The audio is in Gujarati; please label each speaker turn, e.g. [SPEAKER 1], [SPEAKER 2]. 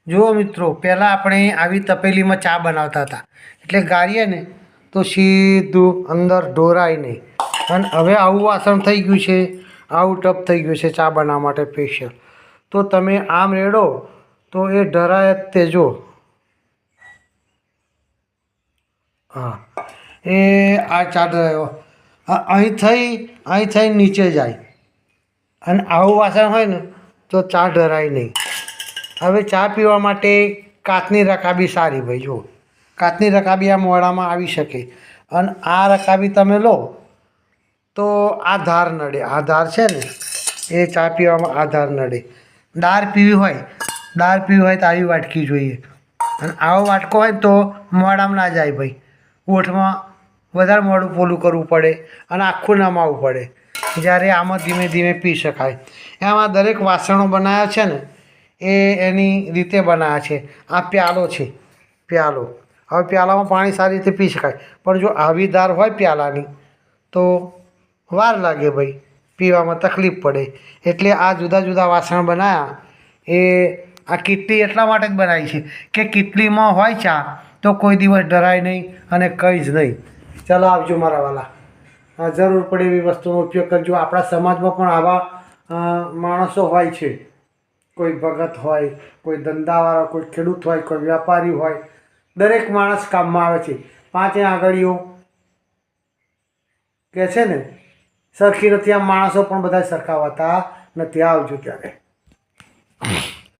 [SPEAKER 1] જુઓ મિત્રો, પહેલાં આપણે આવી તપેલીમાં ચા બનાવતા હતા, એટલે ગાળીએ ને તો સીધું અંદર ઢોરાય નહીં. અને હવે આવું વાસણ થઈ ગયું છે, આવું ટપ થઈ ગયું છે ચા બનાવવા માટે સ્પેશિયલ. તો તમે આમ રેડો તો એ ઢરાય જ તે. જો હા, એ આ ચા ઢરાયો અહીં થઈ નીચે જાય. અને આવું વાસણ હોય ને તો ચા ઢરાય નહીં. હવે ચા પીવા માટે કાચની રકાબી સારી ભાઈ. જુઓ, કાચની રકાબી આ મોઢામાં આવી શકે. અને આ રકાબી તમે લો તો આ ધાર નડે. આ ધાર છે ને એ ચા પીવામાં આ ધાર નડે. દાળ પીવી હોય તો આવી વાટકી જોઈએ. અને આવો વાટકો હોય તો મોઢામાં ના જાય ભાઈ. ઓઠમાં વધારે મોઢું પોલું કરવું પડે અને આખું નમાવવું પડે. જ્યારે આમાં ધીમે ધીમે પી શકાય. એમાં દરેક વાસણો બનાવ્યા છે ને એ એની રીતે બનાવ્યા છે. આ પ્યાલો છે, પ્યાલો. હવે પ્યાલામાં પાણી સારી રીતે પી શકાય. પણ જો આવી ધાર હોય પ્યાલાની તો વાર લાગે ભાઈ, પીવામાં તકલીફ પડે. એટલે આ જુદા જુદા વાસણ બનાવ્યા. એ આ કીટલી એટલા માટે જ બનાવી છે કે કીટલીમાં હોય ચા તો કોઈ દિવસ ડરાય નહીં અને કંઈ જ નહીં. ચાલો આવજો મારા વાલા. જરૂર પડે એવી વસ્તુનો ઉપયોગ કરજો. આપણા સમાજમાં પણ આવા માણસો હોય છે. કોઈ ભગત હોય, કોઈ ધંધાવાળો, કોઈ ખેડૂત હોય, કોઈ વ્યાપારી હોય. દરેક માણસ કામમાં આવે છે. પાંચે આંગળીઓ કે છે ને સરખી નથી. આમ માણસો પણ બધા સરખા હોતા નથી. આવજો ત્યારે.